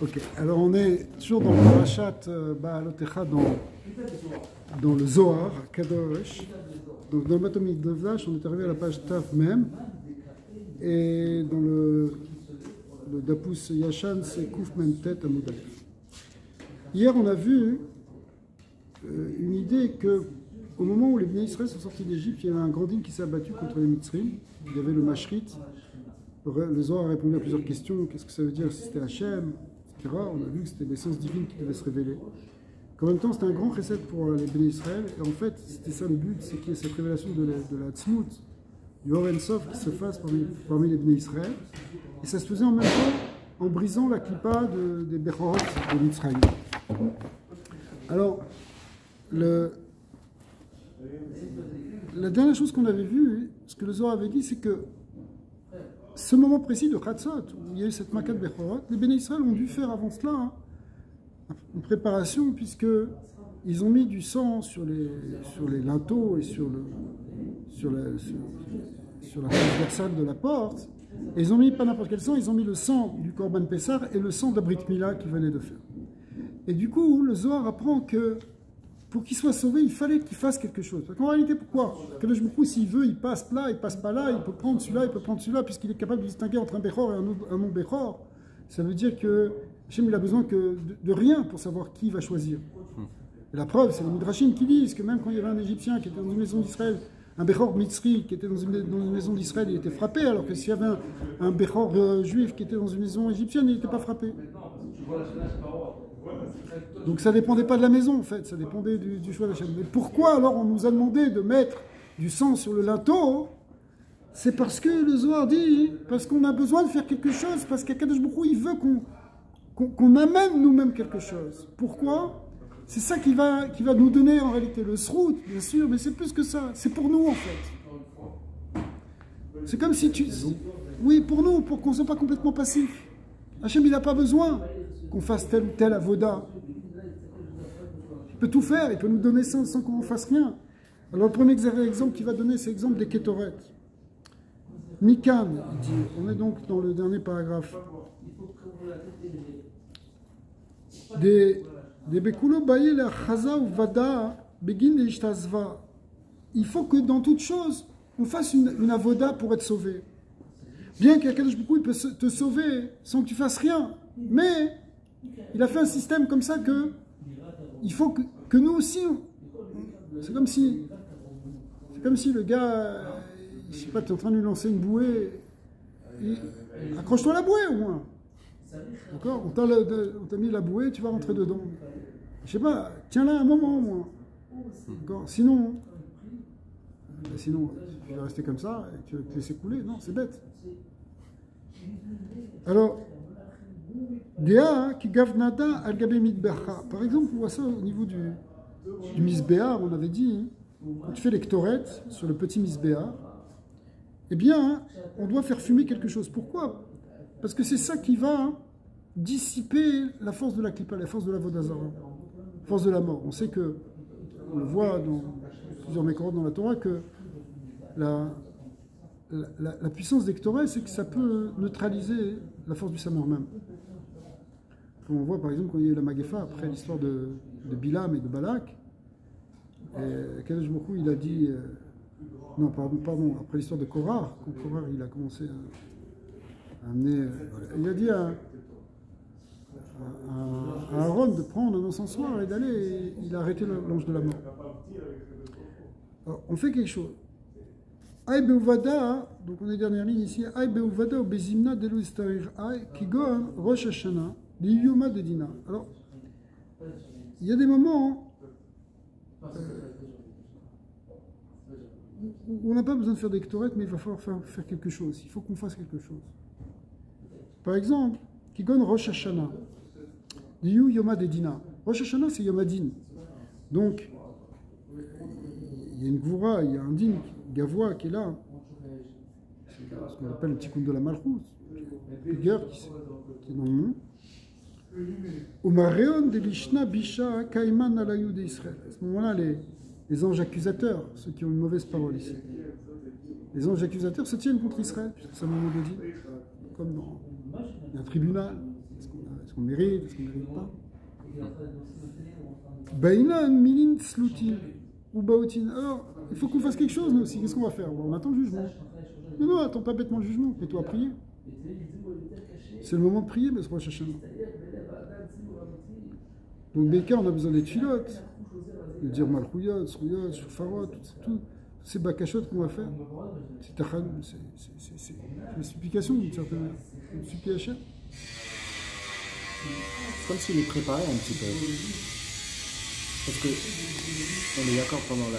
Ok, alors on est toujours dans le Parashat Ba'alotecha, dans le Zohar, Kadosh. Donc dans le Matomik de Vache, on est arrivé à la page Taf même. Et dans le Dapus Yashan, c'est Kouf Memtet Amoudal. Hier, on a vu une idée que au moment où les Bnei Israël sont sortis d'Égypte, il y avait un grand dîme qui s'est abattu contre les Mitzrim. Il y avait le Mashrit. Le Zohar a répondu à plusieurs questions. Qu'est-ce que ça veut dire si c'était Hachem, etc. On a vu que c'était l'essence divine qui devait se révéler. En même temps, c'était un grand recette pour les Bnei Israël. Et en fait, c'était ça le but, c'est qu'il y ait cette révélation de la Tzmout, du Or En Sof qui se fasse parmi les Bnei Israël. Et ça se faisait en même temps en brisant la clipa des Bechorot de Mitzrayim. Alors, la dernière chose qu'on avait vue, ce que le Zohar avait dit, c'est que ce moment précis de Chatzot, où il y a eu cette maquette Bechorot, les Bnei Israël ont dû faire avant cela une préparation, puisqu'ils ont mis du sang sur les linteaux et sur la transversale de la porte. Et ils ont mis pas n'importe quel sang, ils ont mis le sang du Korban Pessah et le sang de la Brit Mila qu'ils venaient de faire. Et du coup, le Zohar apprend que pour qu'il soit sauvé, il fallait qu'il fasse quelque chose. Parce qu'en réalité, pourquoi? Kadosh Baruch Hu, s'il veut, il passe là, il passe pas là, il peut prendre celui-là, il peut prendre celui-là, puisqu'il est capable de distinguer entre un Bechor et un non-Bechor. Ça veut dire que Hachem, il a besoin de rien pour savoir qui va choisir. Et la preuve, c'est les Midrashim qui disent que même quand il y avait un Égyptien qui était dans une maison d'Israël, un Bechor Mitzri qui était dans une maison d'Israël, il était frappé, alors que s'il y avait un Bechor juif qui était dans une maison égyptienne, il n'était pas frappé. Donc ça ne dépendait pas de la maison, en fait, ça dépendait du choix d'Hachem. Mais pourquoi alors on nous a demandé de mettre du sang sur le linteau? C'est parce que le Zohar dit, parce qu'on a besoin de faire quelque chose, parce qu'Akadosh Baruch Hu, il veut qu'on amène nous-mêmes quelque chose. Pourquoi? C'est ça qui va nous donner en réalité le srout, bien sûr, mais c'est plus que ça, c'est pour nous en fait. C'est comme si oui, pour nous, pour qu'on ne soit pas complètement passif. Hachem, il n'a pas besoin qu'on fasse tel ou tel avoda. Il peut tout faire, il peut nous donner ça sans qu'on ne fasse rien. Alors le premier exemple qu'il va donner, c'est l'exemple des Ketoret. Mikan, il dit, on est donc dans le dernier paragraphe. Il faut que dans toute chose, on fasse une avoda pour être sauvé. Bien qu'Akadosh Baruch Hu, il peut te sauver sans que tu fasses rien, mais il a fait un système comme ça que il faut que nous aussi, c'est comme si le gars, je sais pas, tu es en train de lui lancer une bouée, accroche-toi à la bouée au moins. D'accord? On t'a mis la bouée, tu vas rentrer dedans. Je sais pas, tiens-la un moment au moins. D'accord? Sinon, tu vas rester comme ça et tu vas te laisser couler. Non, c'est bête. Alors, Dea qui gavnada al gabe midbecha. Par exemple, on voit ça au niveau du misbéar, on avait dit, quand tu fais les ktoret sur le petit misbéar, eh bien, on doit faire fumer quelque chose. Pourquoi? Parce que c'est ça qui va dissiper la force de la klipa, la force de la vodazara, la force de la mort. On sait que, on le voit dans plusieurs mécorotes dans la Torah, que la puissance des ktoret, c'est que ça peut neutraliser la force du Samor même. Comme on voit par exemple quand il y a eu la Magefa, après l'histoire de Bilam et de Balak, Kadosh Baruch Hu, il a dit, non pardon, après l'histoire de Korah, quand Korah il a commencé à amener, il a dit à Aaron de prendre un encensoir et d'aller, et il a arrêté l'ange de la mort. Alors, on fait quelque chose. Aïe Beuvada, donc on est dernière ligne ici, Aïe Beuvada ou Bezimna Delu Istarir Aïe, Kigon Rosh Hashanah, Liyuma Dedina. Alors, il y a des moments où on n'a pas besoin de faire des ktorettes, mais il va falloir faire quelque chose. Il faut qu'on fasse quelque chose. Par exemple, Kigon Rosh Hashanah, Liyuma Dedina. Rosh Hashanah, c'est Yom Hadin. Donc, il y a une gvoura, il y a un din, Gavois qui est là. C'est ce qu'on appelle le tikkun de la malchut, le guerre qui est dans le monde. Umareon de l'ishna bisha kaiman alayou d'Israël. À ce moment-là, les anges accusateurs, ceux qui ont une mauvaise parole ici, les anges accusateurs se tiennent contre Israël, puisque c'est un moment de dit, comme dans un tribunal. Est-ce qu'on mérite? Est-ce qu'on ne mérite pas? Baïnan, milin, slutin, ou baotin. Alors, il faut qu'on fasse quelque chose, nous aussi. Qu'est-ce qu'on va faire? Bon, on attend le jugement. Mais non, attends pas bêtement le jugement. Mets-toi à prier. C'est le moment de prier, mais ce Rosh Hashanah. Donc, Béka, on a besoin des filotes, de dire Malchouyot, Srouyot, Shofarot, tous ces bakashot qu'on va faire. C'est une supplication d'une certaine manière. Une supplication. C'est comme s'il est préparé un petit peu. Parce que, on est d'accord, pendant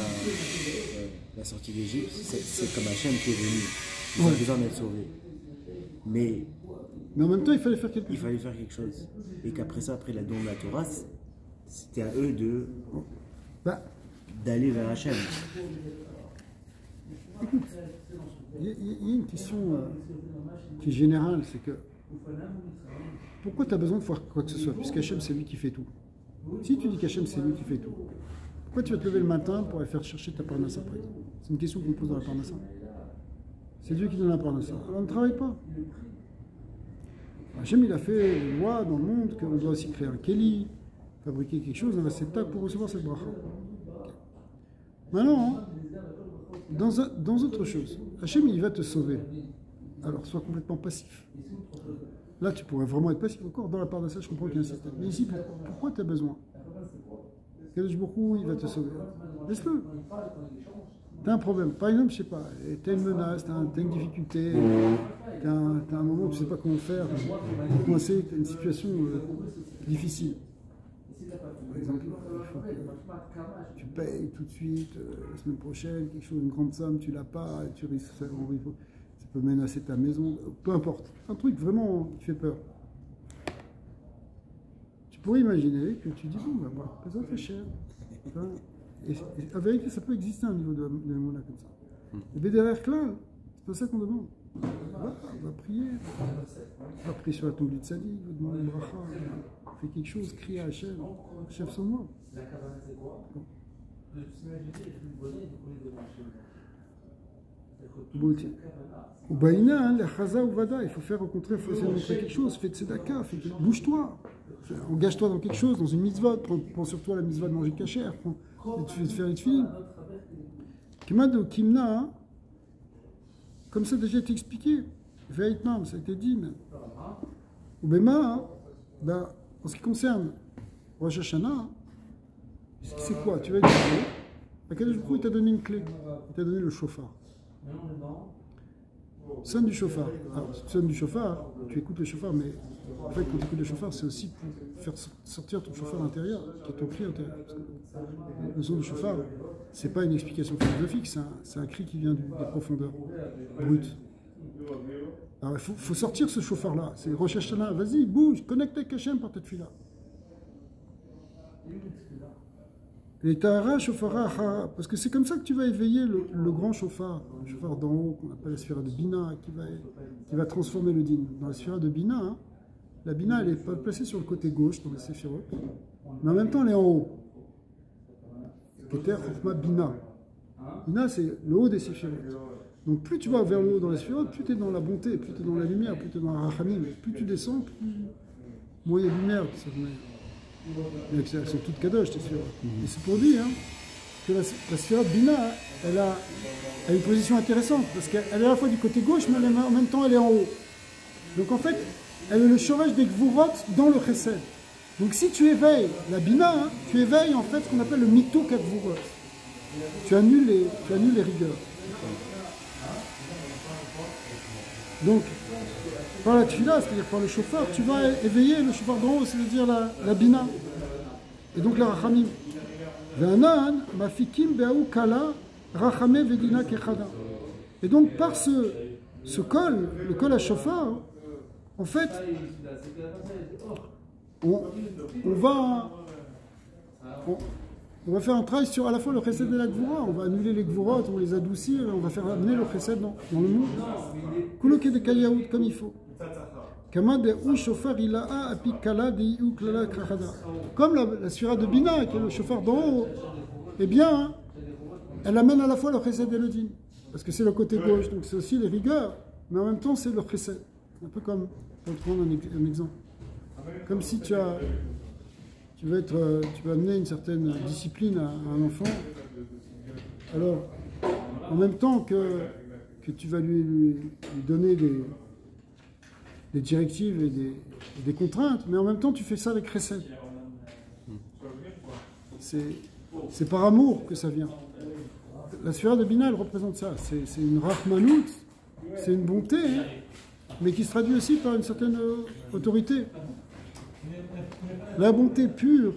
la sortie d'Égypte, c'est comme Hachem qui est venu. Ils ont besoin d'être sauvés. Mais en même temps, il fallait faire quelque chose. Il fallait faire quelque chose. Et qu'après ça, après la don de la Torah, c'était à eux d'aller vers Hachem. Écoute, il y a une question qui est générale, c'est que pourquoi tu as besoin de faire quoi que ce soit, puisqu'Hachem c'est lui qui fait tout. Si tu dis qu'Hachem c'est lui qui fait tout, pourquoi tu vas te lever le matin pour aller faire chercher ta parnassa après? C'est une question qu'on pose dans la parnassa. C'est Dieu qui donne la parnassa. Alors on ne travaille pas. Hachem il a fait les lois dans le monde qu'on doit aussi créer un keli, fabriquer quelque chose dans la septak pour recevoir cette bracha. Maintenant, dans autre chose, Hachem il va te sauver. Alors sois complètement passif. Là tu pourrais vraiment être passif. Encore dans la part de ça, je comprends qu'il y a un système. Mais ici, pourquoi tu as besoin? Kadosh Baruch Hu, il va te sauver. Laisse-le. Tu as un problème. Par exemple, je sais pas, tu as une menace, tu as une difficulté, tu as un moment où tu ne sais pas comment faire, tu es coincé, tu as une situation difficile. Par exemple, il faut que tu payes tout de suite, la semaine prochaine, quelque chose, une grande somme, tu l'as pas, et tu risques, ça peut menacer ta maison, peu importe. Un truc vraiment qui fait peur. Tu pourrais imaginer que tu dis, bon, ben voilà, présente est cher. Et en vérité, ça peut exister à un niveau de monnaie comme ça. Et derrière là, c'est pas ça qu'on demande. On va prier. On va prier sur la tombe du tzaddik, on va demander une bracha. Fais quelque chose, crie à Hachem. Hachem sans moi. Au Baïna, la Chaza ou Vada, il faut faire rencontrer, il faut essayer de montrer quelque chose. Fais de tzedaka, bouge-toi. Engage-toi dans quelque chose, dans une mitzvah. Prends sur toi la mitzvah de manger cachère. De faire une fille. Kemad ou Kimna, comme ça a déjà été expliqué. Veitnam, ça a été dit. Ou Bema, en ce qui concerne Rosh Hashanah, c'est quoi? Tu vas être clé. À quel jour il t'a donné une clé? Il t'a donné le chauffard. Sonne du chauffard. Alors, tu sonnes du chauffard, tu écoutes le chauffard, mais en fait, quand tu écoutes le chauffard, c'est aussi pour faire sortir ton chauffard intérieur, qui est ton cri intérieur. Le son du chauffard, c'est pas une explication philosophique, c'est un cri qui vient des profondeurs brutes. Alors, il faut sortir ce chauffard-là. C'est Rosh Hashanah, vas-y, bouge, connecte avec Hachem par cette fille-là. Et Tahara, Shofara, parce que c'est comme ça que tu vas éveiller le grand chauffard, le chauffard d'en haut, qu'on appelle la sphère de Bina, qui va transformer le din. Dans la sphère de Bina, la Bina, elle est placée sur le côté gauche, dans les séphirotes, mais en même temps, elle est en haut. Keter, Chokhma, Bina. Bina, c'est le haut des séphirotes. Donc plus tu vas vers le haut dans les séphirotes, plus tu es dans la bonté, plus tu es dans la lumière, plus tu es dans la rachamim. Plus tu descends, plus moins il y a de lumière. Elles sont toutes kadosh, tes sphirotes. Et c'est pour dire que la sphirote Bina, elle a une position intéressante, parce qu'elle est à la fois du côté gauche, mais en même temps elle est en haut. Donc en fait, elle est le chorège des gvurot dans le chesed. Donc si tu éveilles la Bina, tu éveilles en fait ce qu'on appelle le mituk gvurot. Tu annules les rigueurs. Donc, par la tfila, c'est-à-dire par le chauffard, tu vas éveiller le chauffard d'en haut, c'est-à-dire la bina. Et donc la rachamim. Et donc par ce col, le col à chauffard, en fait, on va faire un travail sur à la fois le chesed et la gvura. On va annuler les gvurot, on va les adoucir, et on va faire amener le chesed dans le monde. Kuloke de kayaout comme il faut. Comme la sphira de Bina, qui est le chauffard d'en haut, eh bien, elle amène à la fois le chesed et le din. Parce que c'est le côté gauche, donc c'est aussi les rigueurs, mais en même temps c'est le chesed. Un peu comme, pour prendre un exemple. comme si tu vas amener une certaine discipline à un enfant. Alors, en même temps que tu vas lui donner des directives et des contraintes, mais en même temps tu fais ça avec recette. C'est par amour que ça vient. La sphère de Bina, elle représente ça. C'est une rahmanout, c'est une bonté, hein, mais qui se traduit aussi par une certaine autorité. La bonté pure,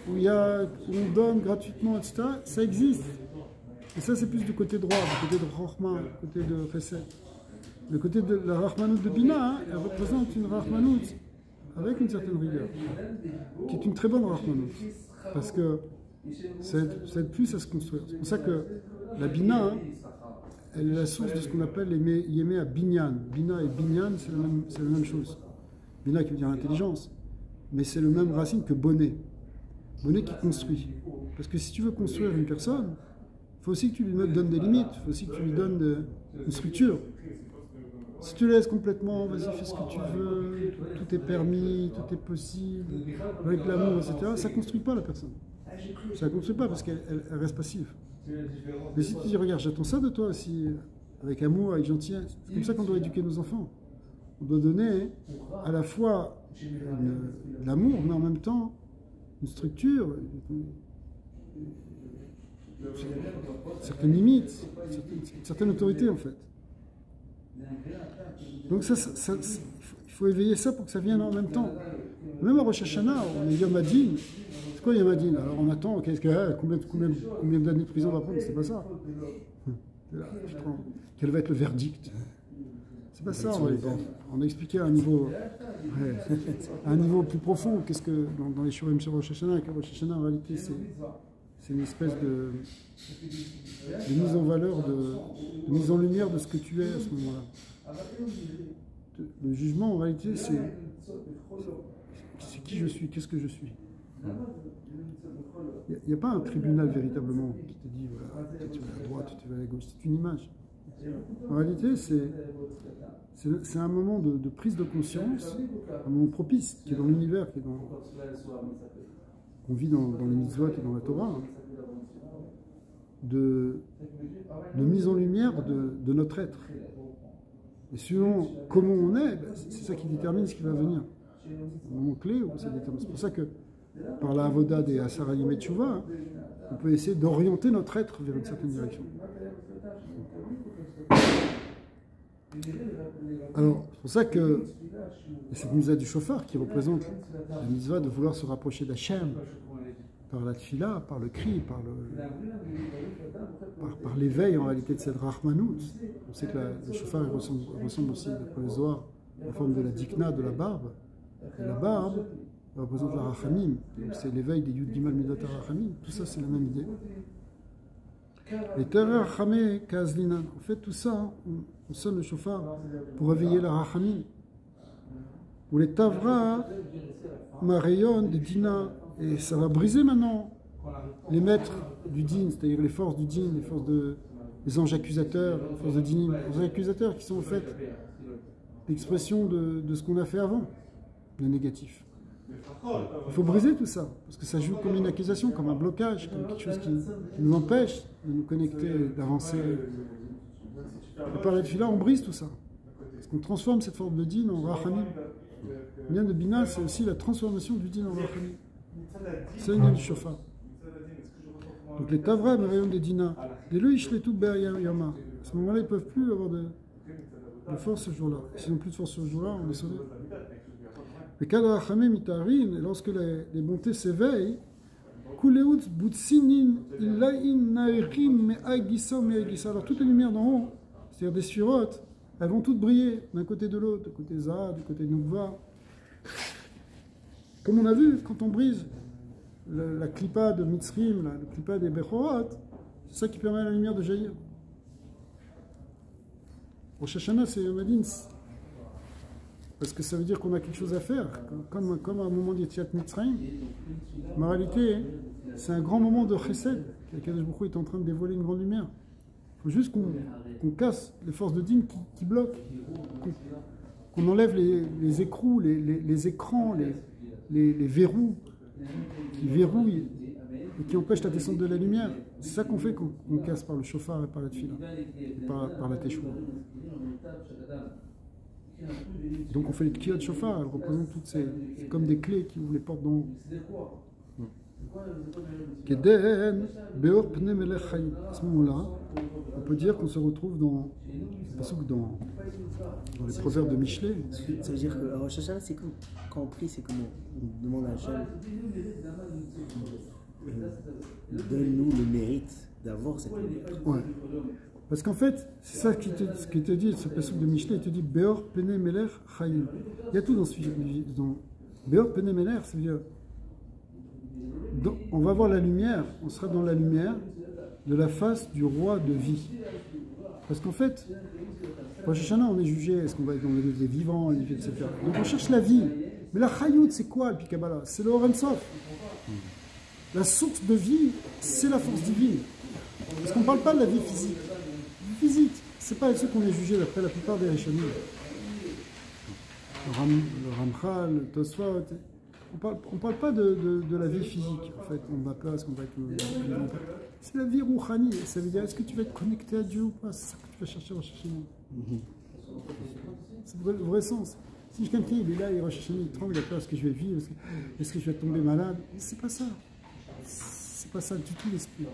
où on donne gratuitement, etc., ça existe. Et ça, c'est plus du côté droit, du côté de Rahman, du côté de Chesed. Le côté de la Rahmanout de Bina, hein, elle représente une Rahmanout avec une certaine rigueur, qui est une très bonne Rahmanout, parce que ça aide plus à se construire. C'est pour ça que la Bina, hein, elle est la source de ce qu'on appelle les Yémé à Binyan. Bina et Binyan, c'est la même chose. Bina qui veut dire intelligence, mais c'est le même racine que Bonnet. Bonnet qui construit. Parce que si tu veux construire une personne, il faut aussi que tu lui donnes des limites, il faut aussi que tu lui donnes une structure. Si tu laisses complètement, vas-y, fais ce que tu veux, tout est permis, tout est possible, avec l'amour, etc., ça ne construit pas la personne. Ça ne construit pas parce qu'elle reste passive. Mais si tu dis, regarde, j'attends ça de toi aussi, avec amour, avec gentillesse, c'est comme ça qu'on doit éduquer nos enfants. On doit donner à la fois de l'amour, mais en même temps une structure, certaines limites, une certaine autorité en fait. Donc il faut éveiller ça pour que ça vienne en même temps. Même à Rosh Hashanah, on est Yom Hadin. C'est quoi Yom Hadin? Alors on attend, combien d'années de prison on va prendre? C'est pas ça. Quel va être le verdict? C'est pas ça, on a expliqué à un niveau, à un niveau plus profond, qu'est-ce que dans les Shurim sur Rosh Hashanah, que Rosh Hashanah en réalité c'est une espèce de mise en valeur, de mise en lumière de ce que tu es à ce moment-là. Le jugement en réalité c'est qui je suis, qu'est-ce que je suis. Il n'y a pas un tribunal véritablement qui te dit voilà, tu vas à la droite, tu vas à la gauche, c'est une image. En réalité, c'est un moment de prise de conscience, un moment propice, qui est dans l'univers, qu'on vit dans les mitzvot et dans la Torah, hein, de mise en lumière de notre être. Et suivant comment on est, c'est ça qui détermine ce qui va venir. Un moment clé, ça détermine. C'est pour ça que, par la avoda des Asarayim et Tchouva, hein, on peut essayer d'orienter notre être vers une certaine direction. Alors, c'est pour ça que cette mitzvah du shofar qui représente la mitzvah de vouloir se rapprocher d'Hachem par la tfila, par le cri, par l'éveil en réalité de cette rahmanout. On sait que le shofar ressemble aussi, d'après le Zohar, en forme de la dikna, de la barbe. Et la barbe représente la rachamim, donc c'est l'éveil des Yud Gimal Midot HaRachamim. Tout ça, c'est la même idée. Et Terra Rachamé Kazlinan. En fait, tout ça, on sonne le shofar pour réveiller la rachamim. Ou les Tavra Marayon des Dina. Et ça va briser maintenant les maîtres du din, c'est-à-dire les forces du din, les anges accusateurs, les forces de dinim. Les anges accusateurs qui sont en fait l'expression de ce qu'on a fait avant, le négatif. Il faut briser tout ça, parce que ça joue comme une accusation, comme un blocage, comme quelque chose qui nous empêche de nous connecter, d'avancer. Et par la tefila, on brise tout ça. Parce qu'on transforme cette forme de din en rachamim. Le lien de Bina, c'est aussi la transformation du din en rachamim. C'est le lien du shofar. Donc les Tavra, les rayons des Dina, les Loïchletou Yama, à ce moment-là, ils ne peuvent plus avoir de force ce jour-là. S'ils n'ont plus de force ce jour-là, on est sauvé. Mais quand lorsque les bontés s'éveillent, alors toutes les lumières d'en haut, c'est-à-dire des sphirotes, elles vont toutes briller d'un côté de l'autre, du côté Za, du côté Noukva. Comme on a vu, quand on brise la clipa de Mitzrim, le clipa des Bechorot, c'est ça qui permet à la lumière de jaillir. Rosh Hashanah, c'est Yom Hadin. Parce que ça veut dire qu'on a quelque chose à faire, comme à un moment d'Yetziat Mitzrayim. Mais en réalité, c'est un grand moment de chesed. Qu'Akadosh Baruch Hu est en train de dévoiler une grande lumière. Il faut juste qu'on casse les forces de din qui bloquent, qu'on enlève les écrous, les écrans, les verrous qui verrouillent et qui empêchent la descente de la lumière. C'est ça qu'on fait qu'on casse par le chauffard et par la tefila, par la teshuva. Donc on fait les tkiyot chauffard, elles représentent toutes ces... C'est comme des clés qui ouvrent les portes d'en haut. À ce moment-là, on peut dire qu'on se retrouve dans les proverbes de Michelet. Ça veut dire que Rosh Hashanah, c'est comme quand on prie, c'est comme on demande à Hachem, donne-nous le mérite d'avoir cette lumière. Ouais. Parce qu'en fait, c'est ça ce qui te dit, ce passage de Michelet, il te dit Beor Pene Meler Chayim. Il y a tout dans ce sujet. Beor Pene Meler, c'est-à-dire on va voir la lumière, on sera dans la lumière de la face du roi de vie. Parce qu'en fait, Rosh Hashanah, on est jugé, est-ce qu'on va être dans les vivants, les etc. Donc on cherche la vie. Mais la Chayout, c'est quoi le Pikabala? C'est le Oren Sof. La source de vie, c'est la force divine. Parce qu'on ne parle pas de la vie physique. La vie physique, c'est pas avec ceux qu'on est jugé d'après la plupart des Rishonim. Le Ramchal, le Tosfot. On ne parle pas de la vie physique, en fait, on va place, qu'on va être... C'est la vie rouhani, ça veut dire, est-ce que tu vas être connecté à Dieu ou pas? C'est ça que tu vas chercher Rosh Hashanah. C'est le vrai sens. Si quelqu'un il est là, il Rosh Hashanah, il tremble, il a peur, est-ce que je vais vivre, est-ce que je vais tomber malade? C'est pas ça. C'est pas ça du tout l'esprit.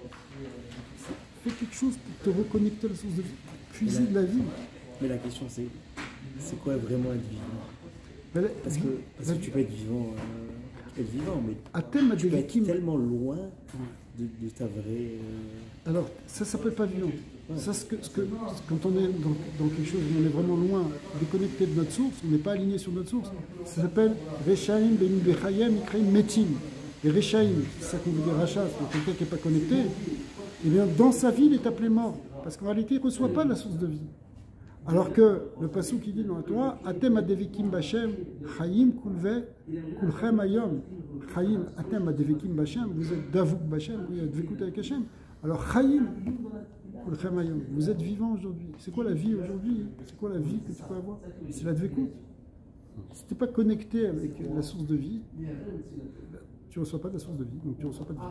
Fais quelque chose pour te reconnecter à la source de vie, pour puiser de la vie. Mais la question c'est quoi vraiment être vivant? Parce que tu peux être vivant, mais tu peux être tellement loin de ta vraie... Alors, ça s'appelle pas vivant. Ouais. Ça, quand on est dans quelque chose où on est vraiment loin, déconnecté de notre source, on n'est pas aligné sur notre source, ça s'appelle Rechaim Benim Bechayem Ikraim Metim. Et Rechaim, c'est ça qu'on veut dire Racha, c'est quelqu'un qui n'est pas connecté, et bien dans sa vie, il est appelé mort. Parce qu'en réalité, il ne reçoit pas la source de vie. Alors que le passage qui dit dans la Torah, Atem adevikim b'Hashem, Chaim kulve kulchem ayom. Chaim, Atem adevikim b'Hashem, vous êtes davouk b'Hashem, vous êtes dvekut avec Hachem. Alors Chaim kulchem ayom, vous êtes vivant aujourd'hui. C'est quoi la vie aujourd'hui? C'est quoi la vie que tu peux avoir? C'est la dvekut. Si tu n'es pas connecté avec la source de vie, tu ne reçois pas de la source de vie, donc tu ne reçois pas de vie.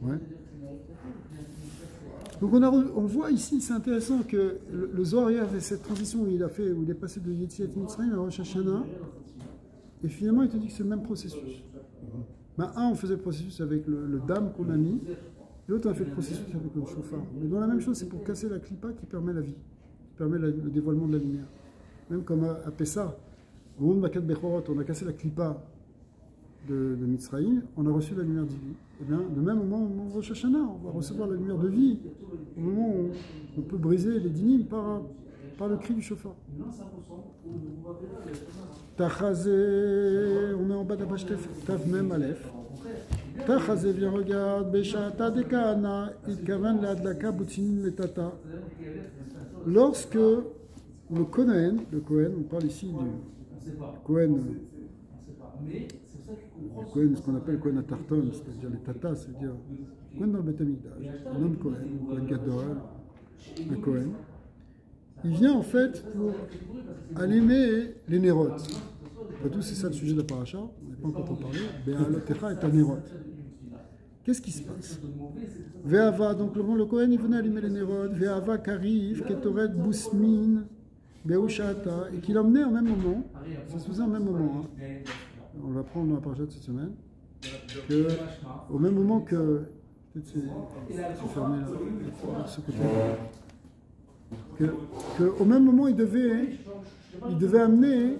Ouais. Donc on voit ici, c'est intéressant que le Zohar avait cette transition où il est passé de Yetziat Mitzrayim à Rosh Hashanah, et finalement il te dit que c'est le même processus. Ben, on faisait le processus avec le dam qu'on a mis, et l'autre on a fait le processus avec le chauffard. Mais dans la même chose, c'est pour casser la clipa qui permet la vie, qui permet le dévoilement de la lumière. Même comme à Pessah, au moment de Makat Bechorot, on a cassé la clipa de Mitzrayim, on a reçu la lumière divine. Et bien, de même moment où Rosh Hashanah, on va recevoir la lumière de vie, au moment où on peut briser les dynimes par le cri du chauffard. Tachazé, on est en bas de la page Tav Mem Aleph. Tachazé, viens regarde, Beshata Dekana, Itkavan Ladlaka Boutinin Letata. Lorsque le Kohen, on parle ici du Kohen. Le Kohen, ce qu'on appelle Kohen Atarton, c'est-à-dire les tatas, c'est-à-dire Kohen dans le Beth Amikdash, un homme Kohen, Kohen Gadol, un Kohen. Il vient en fait pour allumer les nérotes. Après tout, c'est ça le sujet de la paracha, on n'est pas encore trop parlé. Be'alotecha est un nérote. Qu'est-ce qui se passe? Ve'ava, donc le Kohen, il venait allumer les nérotes. Ve'ava karif, ketoret bousmin, be'ushata, et qu'il emmenait au même moment, ça se faisait au même moment. On va prendre dans la paracha de cette semaine, au même moment que, peut-être c'est fermé là, ce côté-là, qu'au même moment il devait amener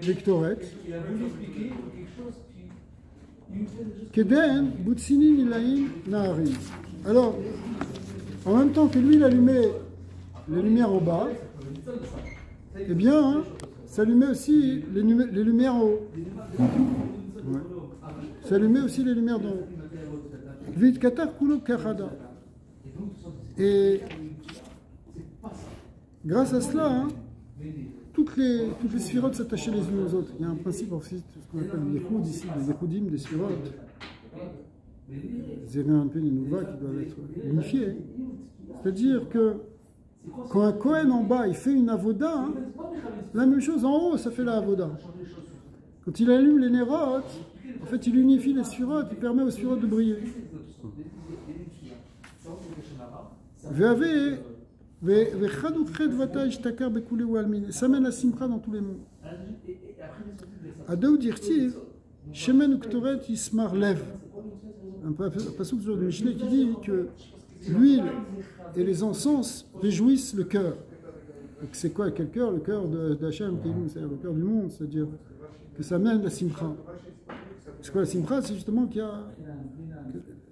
l'Ektoret, Keden, Boutsinin, Ilaïm, Naharim. Alors, en même temps que lui il allumait les lumières au bas, eh bien, ça allumait aussi les lumières en haut. Ouais. Ça allumait aussi les lumières d'en haut. Vite katar kulo kachada. Et grâce à cela, toutes les sphirotes s'attachaient les unes aux autres. Il y a un principe aussi, ce qu'on appelle les Yehoud ici, les Yehoudim, des sphirotes. Zérin un peu les Nouva qui doivent être unifiés. C'est-à-dire que Quand un Kohen en bas, il fait une avoda, hein, la même chose en haut, ça fait la avoda. Quand il allume les nérotes, en fait, il unifie les sphirotes, il permet aux sphirotes de briller. Ça mène la simcha dans tous les mondes. Adaou dirtiv, shemen uktoret yismar lev. Un passage toujours de Michelet qui dit que l'huile et les encens réjouissent le cœur. C'est quoi quel cœur? Le cœur d'Hachem, c'est-à-dire le cœur du monde, c'est-à-dire que ça mène la simcha. C'est quoi la simcha? C'est justement que la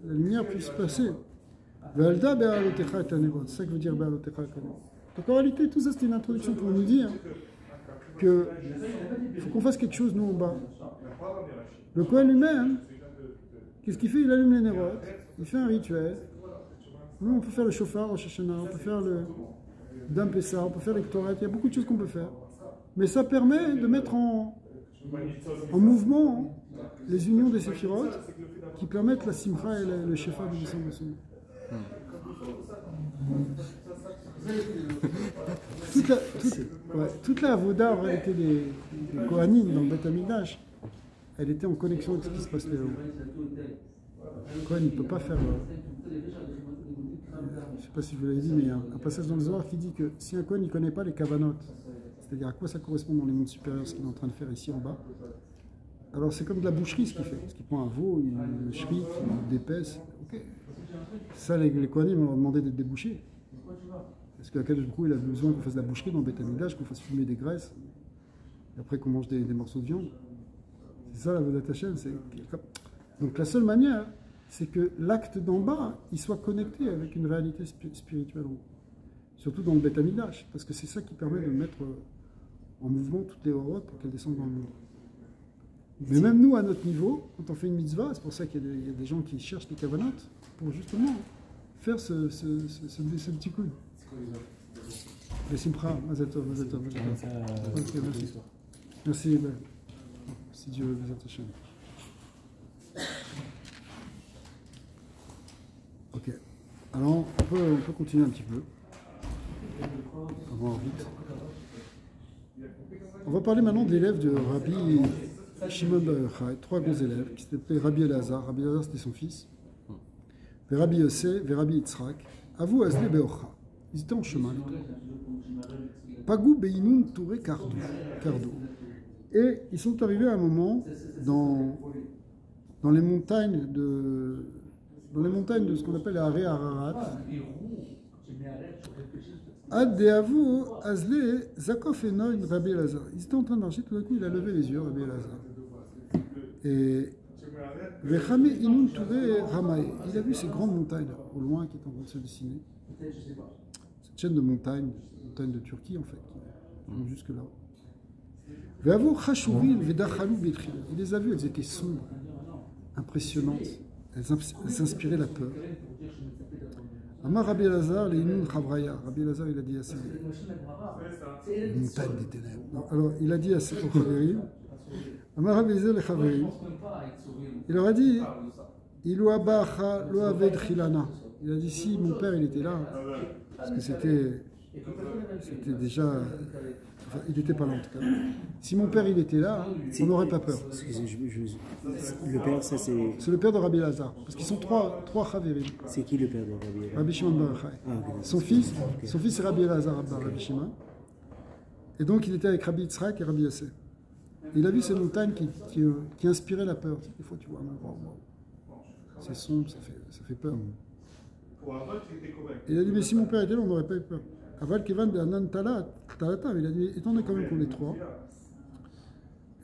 lumière puisse passer. C'est ça que veut dire Be'alotecha. Donc en réalité, tout ça c'est une introduction pour nous dire qu'il faut qu'on fasse quelque chose nous en bas. Le Kohen lui-même, qu'est-ce qu'il fait? Il allume les nérotes, il fait un rituel. Nous, on peut faire le shofar, Rosh Hashanah, on peut faire le Dam Pessah, on peut faire les Ktoret, il y a beaucoup de choses qu'on peut faire. Mais ça permet de mettre en mouvement les unions des séphirotes qui permettent la simcha et le shefa du descendre de son nom. Toute la avoda en réalité des Kohanim dans le Beth Amikdash, elle était en connexion avec ce qui se passe là-haut. Le Kohen ne peut pas faire. Je ne sais pas si je vous l'avais dit, mais il y a un passage dans le Zohar qui dit que si un Kohen ne connaît pas les kavanot, c'est-à-dire à quoi ça correspond dans les mondes supérieurs, ce qu'il est en train de faire ici en bas, alors c'est comme de la boucherie ce qu'il fait. Parce qu'il prend un veau, il le shrite, il le dépaisse. Okay. Ça, les Kohanim, on leur demandait d'être débouchés. Parce qu'à quel coup il a besoin qu'on fasse de la boucherie dans le Beth Amikdash, qu'on fasse fumer des graisses, et après qu'on mange des morceaux de viande. C'est ça la Vodat Hashem. Donc la seule manière, c'est que l'acte d'en bas, il soit connecté avec une réalité spirituelle. Surtout dans le Beth Amikdash, parce que c'est ça qui permet de mettre en mouvement toutes les horot pour qu'elles descendent dans le monde. Mais même nous, à notre niveau, quand on fait une mitzvah, c'est pour ça qu'il y a des gens qui cherchent les kavanot, pour justement faire ce petit coup. Les simcha, Mazel Tov, Mazel Tov. Merci. Merci, si Dieu veut, Bezat Hashem. Ok. Alors, on peut continuer un petit peu. On va vite. On va parler maintenant de l'élève de Rabbi Shimon Bar Yochai, 3 grands élèves, qui s'appelaient Rabbi Elazar. Rabbi Elazar, c'était son fils. Rabbi Yossé, Rabbi Yitzhak. Avou Azle Beocha. Ils étaient en chemin. Pagou Beinun Touré Cardo. Et ils sont arrivés à un moment dans les montagnes de ce qu'on appelle Haré Ararat. Ad Deavu Azle Zakov Enoy Rabbi Elazar. Ils étaient en train de marcher, tout d'un coup il a levé les yeux, Rabbi Elazar. Et Vechame Inun Touré Ramae. Il a vu ces grandes montagnes là, au loin qui étaient en train de se dessiner. Cette chaîne de montagnes de Turquie en fait, qui vont jusque là. Il les a vues, elles étaient sombres, impressionnantes, elles inspiraient la peur. Amar Rabbi Elazar, les Inun Chavraya. Rabbi Elazar, il a dit à ses montagnes des ténèbres. Alors, il a dit à ses Chavérim, Amar Rabbi Elazar, les Chavérim, il leur a dit, il a dit, si mon père il était là, parce que c'était déjà. Enfin, il n'était pas là en tout cas. Si mon père il était là, on n'aurait pas peur. Le père, ça c'est. C'est le père de Rabbi Elazar. Parce qu'ils sont trois Chavérim. C'est qui le père de Rabbi Elazar? Rabbi Shimon Bar Yochai. Son fils c'est Rabbi Elazar, Rabbi Shimon. Et donc il était avec Rabbi Yitzhak et Rabbi Yossé. Il a vu ces montagnes qui inspiraient la peur. Des fois tu vois, c'est sombre, ça fait peur. Et il a dit, mais si mon père était là, on n'aurait pas eu peur. Aval Kevan de Anan Talata, il a dit, étant donné quand même qu'on est 3,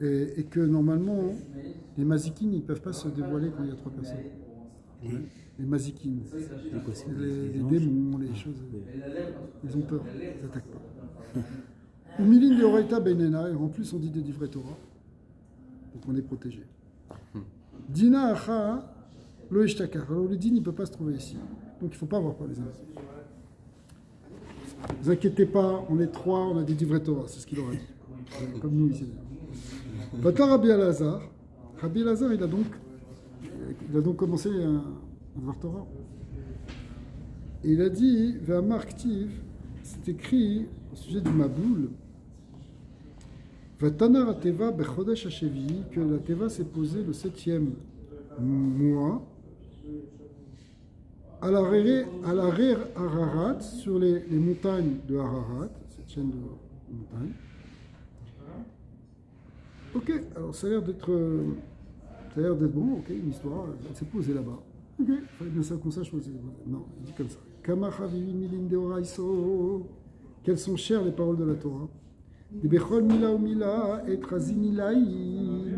et que normalement, les mazikines, ils ne peuvent pas se dévoiler quand il y a 3 personnes. Les mazikines, les démons, les choses, ils ont peur, ils n'attaquent pas. Ou Milin de Horaïta Benena, et en plus on dit des livrets Torah, donc on est protégé. Dina Acha Lo Ishtakar, alors le din, il ne peut pas se trouver ici, donc il ne faut pas avoir peur les uns. Ne vous inquiétez pas, on est 3, on a des livrets Torah, c'est ce qu'il aura dit. Comme nous ici. Bata Rabbi Elazar, il a donc commencé un voir Torah. Et il a dit, Ve'amar Ktiv, c'est écrit au sujet du Maboul, Vatanar Ateva Bechodesh Hashevi, que la Teva s'est posée le 7e mois à l'arrière Ararat, sur les montagnes de Ararat, cette chaîne de montagnes. Ok, alors ça a l'air d'être bon, ok, une histoire, elle s'est posée là-bas. Ok, il fallait bien ça qu'on sache. Non, il dit comme ça. Kamachavi milin de oraiso. Quelles sont chères les paroles de la Torah. De bechol mila ou mila et trazinilaï.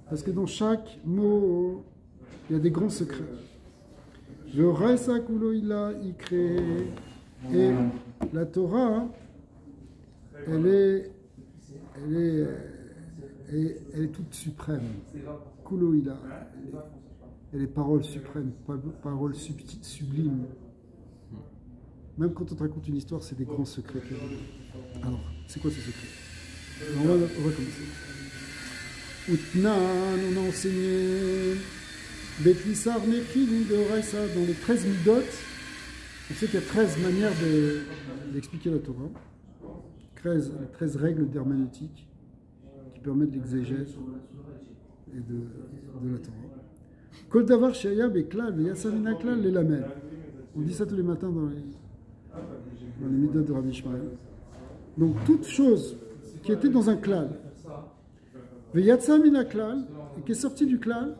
Parce que dans chaque mot, il y a des grands secrets. Je raisa kuloïla ikre. Et la Torah, elle est toute suprême. Kuloïla. Et les paroles suprêmes, paroles sublimes. Même quand on te raconte une histoire, c'est des grands secrets. Alors, c'est quoi ces secrets? Alors, on va commencer. Utnan, on a enseigné Betlissar Mechil de Raissa dans les 13 midot. On sait qu'il y a 13 manières d'expliquer la Torah. 13 règles d'herméneutique qui permettent l'exégèse et de la Torah. Kol davar shaya beklal yasamina klal les lamel. On dit ça tous les matins dans les midot de Rabbi Ishmael. Donc toute chose qui était dans un klal, veyatsamina klal, et qui est sortie du klal,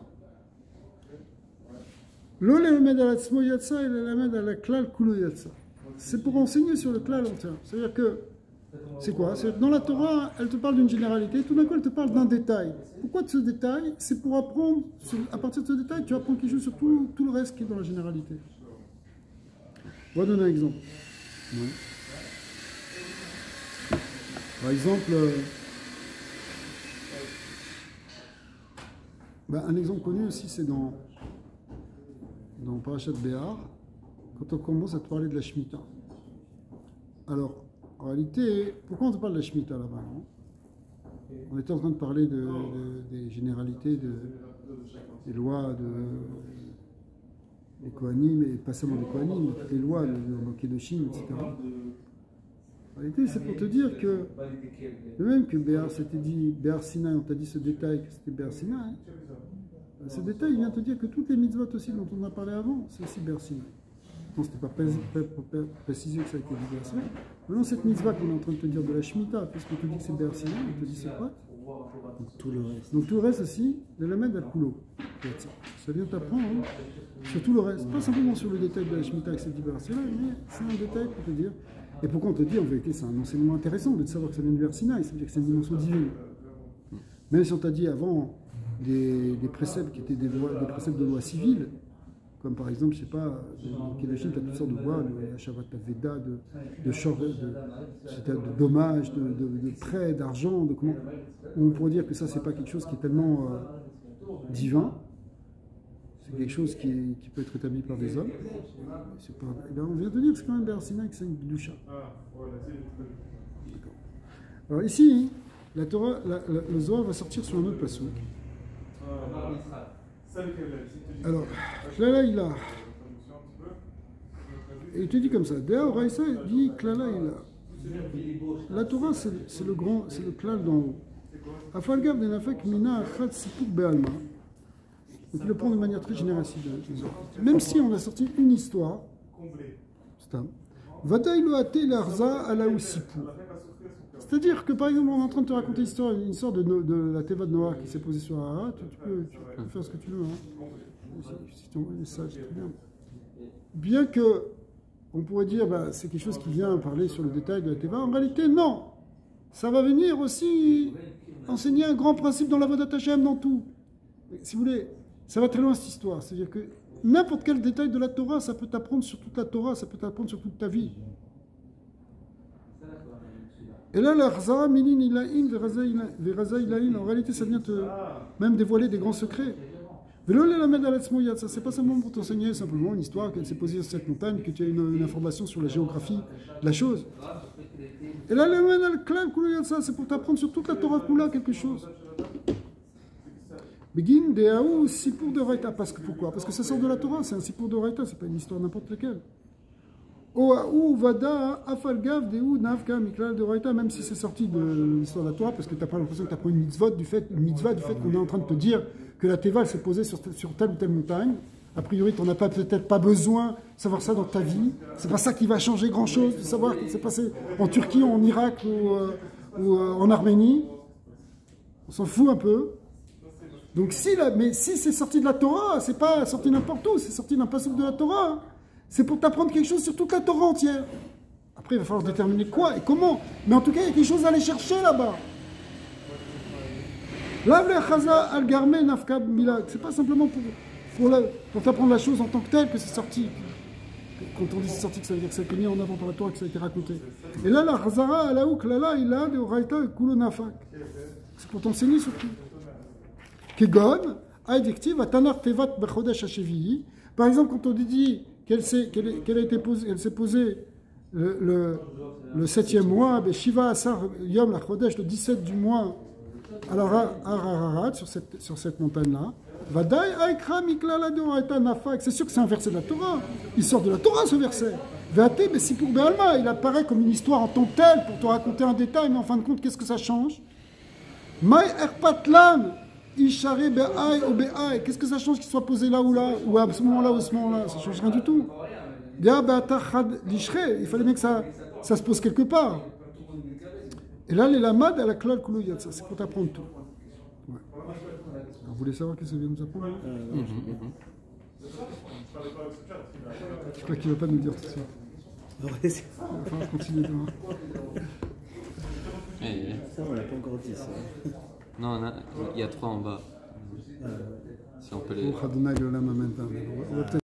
lo le'omed al atzmo yatsa et le'lamed al klal kulo yatsa. C'est pour enseigner sur le klal entier. C'est-à-dire que c'est quoi? Dans la Torah, elle te parle d'une généralité, tout d'un coup elle te parle d'un détail. Pourquoi de ce détail? C'est pour apprendre, à partir de ce détail, tu apprends quelque chose sur tout le reste qui est dans la généralité. On va donner un exemple. Ouais. Par exemple, un exemple connu aussi, c'est dans Parashat Béar, quand on commence à te parler de la Shemitah. Alors, en réalité, pourquoi on te parle de la Shemitah là-bas? On était en train de parler des généralités, des lois des Kohanim, et pas seulement des Kohanim, mais toutes les lois de Kedoshim, etc. En réalité, c'est pour te dire que, de même que Béar s'était dit, Béar Sinaï, on t'a dit ce détail que c'était Béar Sinaï, ce détail il vient te dire que toutes les mitzvot aussi dont on a parlé avant, c'est aussi Béar Sinaï. Non, c'était pas précisé que ça a été dit Béar Sinaï. Maintenant, cette mitzvah qu'on est en train de te dire de la Shemitah, puisqu'on te dit que c'est Béar Sinaï, on te dit c'est quoi? Donc tout le reste aussi, le lamed al kulo. Ça vient t'apprendre sur tout le reste, pas simplement sur le détail de la Shemitah que c'est dit Béar Sinaï, mais c'est un détail pour te dire. Et pourquoi on te dit, en vérité, c'est un enseignement intéressant de savoir que ça vient de Béar Sinaï, ça veut dire que c'est une dimension divine. Même si on t'a dit avant des préceptes qui étaient des préceptes de loi civile, comme par exemple, je ne sais pas, Kedoshim, tu as toutes sortes de lois, de Shavat Veda, de dommages, de prêts, d'argent, de comment. On pourrait dire que ça, c'est pas quelque chose qui est tellement divin, c'est quelque chose qui peut être établi par des hommes. Pas, on vient de dire que c'est quand même Béar Sinaï, que c'est une Gdusha. Alors ici, la Torah, le Zohar va sortir sur un autre passage. Alors, Klala il a. Et il te dit comme ça. D'ailleurs, Raïssa dit Klala il a. La Torah, c'est le klal d'en haut. Afalgav denafek mina achat sipuk be'alma. Donc il le prend de manière très générative. Même si on a sorti une histoire, Vadaï lo ate l'arza ala ou sipou. C'est-à-dire que par exemple, on est en train de te raconter une histoire de la Teva de Noah qui s'est posée sur Ararat, tu peux faire ce que tu veux. Hein. Si tu envoies un message, c'est très bien. Bien que, on pourrait dire, c'est quelque chose qui vient parler sur le détail de la Teva, en réalité, non. Ça va venir aussi enseigner un grand principe dans la Vodat Hashem, dans tout. Si vous voulez, ça va très loin cette histoire. C'est-à-dire que n'importe quel détail de la Torah, ça peut t'apprendre sur toute la Torah, ça peut t'apprendre sur toute ta vie. Et là, l'Arzara, Milin, Ilaïn, Veraza, Ilaïn, en réalité, ça vient te même dévoiler des grands secrets. Ça, c'est pas seulement pour t'enseigner simplement une histoire qu'elle s'est posée sur cette montagne, que tu as une information sur la géographie de la chose. Et là, c'est pour t'apprendre sur toute la Torah Kula quelque chose. Begin Deaou, Sipur de Raita. Pourquoi? Parce que ça sort de la Torah, c'est un Sipur de Raita, c'est pas une histoire n'importe laquelle. ou Vada, Afalgav, Deu, Navka, Miklal, de Raita, même si c'est sorti de l'histoire de la Torah, parce que tu n'as pas l'impression que tu apprends une mitzvah du fait qu'on est en train de te dire que la Teva s'est posée sur telle ou telle montagne. A priori, tu n'en as peut-être pas besoin de savoir ça dans ta vie. C'est pas ça qui va changer grand-chose, de savoir ce qui s'est passé en Turquie, en Irak ou en Arménie. On s'en fout un peu. Donc mais si c'est sorti de la Torah, c'est pas sorti n'importe où, c'est sorti d'un passage de la Torah. C'est pour t'apprendre quelque chose sur toute la Torah entière. Après, il va falloir déterminer quoi et comment. Mais en tout cas, il y a quelque chose à aller chercher là-bas. C'est pas simplement pour t'apprendre la chose en tant que telle que c'est sorti. Quand on dit c'est sorti, que ça veut dire que ça a été mis en avant par la Torah, que ça a été raconté. Et là, la Chazara, la Ouk, là, il a de Oraita et Kulo Nafak. C'est pour t'enseigner surtout. Kegon, Aedictive, Atanar Tevat Bechodesh Hashevi'i. Par exemple, quand on dit qu'elle s'est posée le 7e mois, Shiva Asar Yom la Chodesh, le 17 du mois, alors Ararat, sur cette montagne-là, Vadaï Aikra Miklala de Oraita Nafak. C'est sûr que c'est un verset de la Torah. Il sort de la Torah, ce verset. Vate, mais si pour Béalma, il apparaît comme une histoire en tant que telle, pour te raconter un détail, mais en fin de compte, qu'est-ce que ça change? Mai Erpatlan, Ishare Be'ai ou Be'ai. Qu'est-ce que ça change qu'il soit posé là, ou à ce moment-là, ou à ce moment-là? Ça change rien du tout. Il fallait bien que ça se pose quelque part. Et là, les lamad à la klal koulouyat, ça, c'est pour t'apprendre tout. Ouais. Alors, vous voulez savoir qu'est-ce que ça vient nous apprendre? Je crois qu'il ne va pas nous dire tout de suite. Il va falloir continuer demain. Ça, on l'a pas encore dit, ça. Non, il y a 3 en bas. Si on peut les... On va peut-être